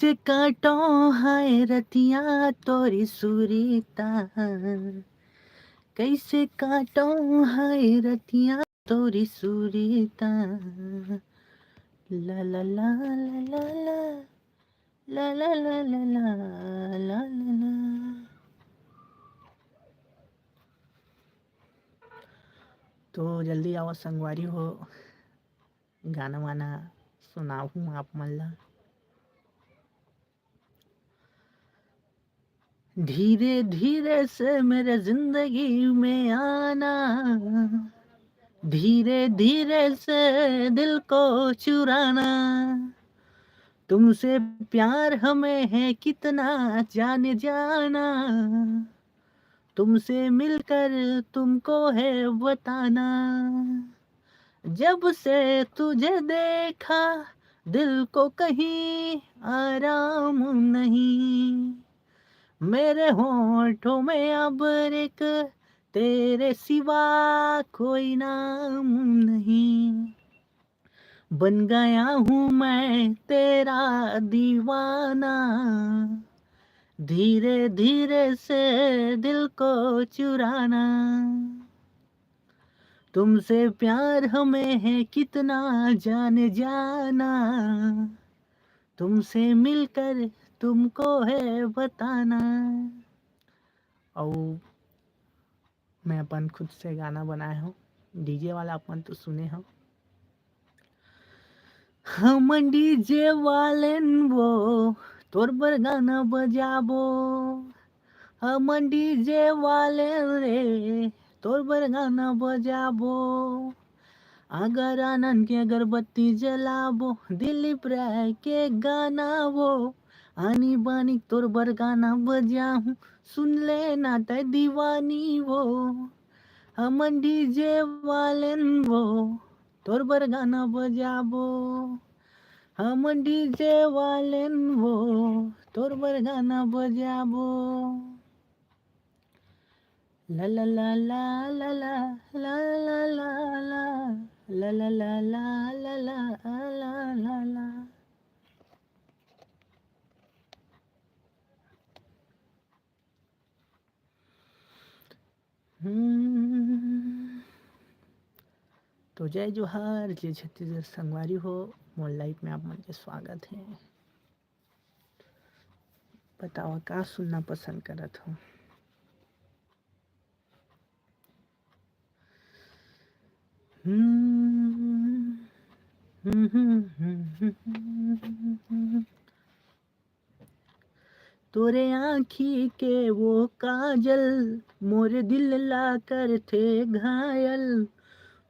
से काटो हाय रतिया तोरी सुरीता, कैसे काटो हाय रतिया तोरी सुरीता। ला ला ला ला ला ला ला ला ला ला ला ला। तो जल्दी आओ संगवारी हो, गाना वाना सुनाऊ हूँ आप मन ला। धीरे धीरे से मेरे जिंदगी में आना, धीरे धीरे से दिल को चुराना। तुमसे प्यार हमें है कितना जाने जाना, तुमसे मिलकर तुमको है बताना। जब से तुझे देखा दिल को कहीं आराम नहीं, मेरे होठों में अब एक तेरे सिवा कोई नाम नहीं। बन गया हूँ मैं तेरा दीवाना, धीरे धीरे से दिल को चुराना। तुमसे प्यार हमें है कितना जाने जाना, तुमसे मिलकर तुमको है बताना। और मैं अपन खुद से गाना बनाया हूँ, डीजे वाला अपन तो सुने हो। हम डीजे वाले वो तोर बर गाना बजाबो, हम डीजे वाले रे तोर बर गाना बजाबो। अगर आनंद के अगरबत्ती जलाबो, दिलीप राय के गाना वो आनी बानी तोर बर गाना बजाऊं, सुन लेना तय दीवानी वो। हम डीजे वाले वो तोर बर गाना बजाबो, हम डीजे वाले वो तोर बर गाना बजाबो। ला ला ला ला ला ला ला ला ला ला ला ला ला ला ला ला ला ला। तो जय जोहार, जय छत्तीसगढ़ संगवारी हो। मोर लाइफ में आप मन के स्वागत है। बताओ का सुनना पसंद करत हो। तोरे आँखी के वो काजल मोरे दिल ला कर थे घायल,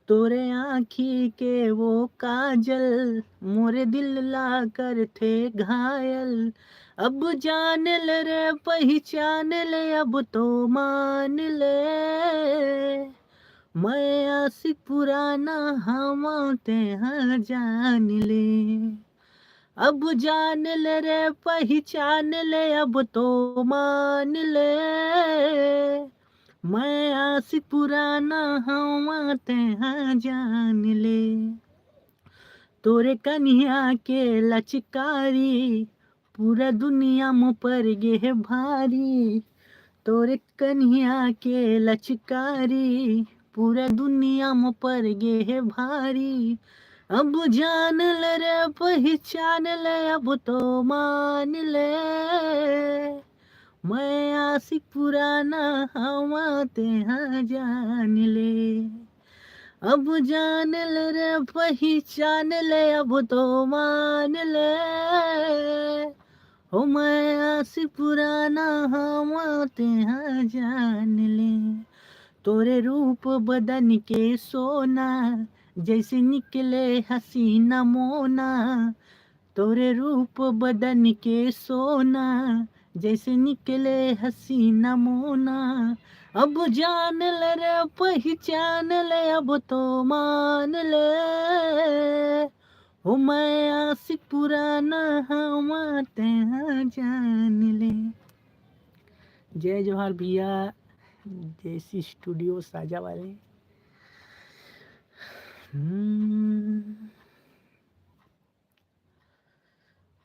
तोरे आँखी के वो काजल मोरे दिल ला कर थे घायल। अब जान ले रे पहचान ले, अब तो मान ले, मैं आशिक पुराना हवा ते हाँ जान ले। अब जान ले रे पहचान ले, अब तो मान ले, मैं आशिक पुराना हवा ते हाँ जान ले। तोरे कन्या के लचकारी पूरा दुनिया मुँह पर गे है भारी, तोरे कन्या के लचकारी पूरा दुनिया मुँह पर गे है भारी। अब जान ले रे पहचान ले, अब तो मान ले, मैं आशिक पुराना हवा ते हाँ जान ले। अब जान ले रे पहचान ले, अब तो मान ले, हो मैं आशिक पुराना हवा ते हाँ जान ले। तोरे रूप बदन के सोना जैसे निकले हसीना मोना, तोरे रूप बदन के सोना जैसे निकले हसीना मोना। अब जान ले रे पहचान ले, अब तो मान ले, हो मैं आशिक पुराना हवा ते हाँ जान ले। जय जोहार भैया, देसी स्टूडियो साजा वाले।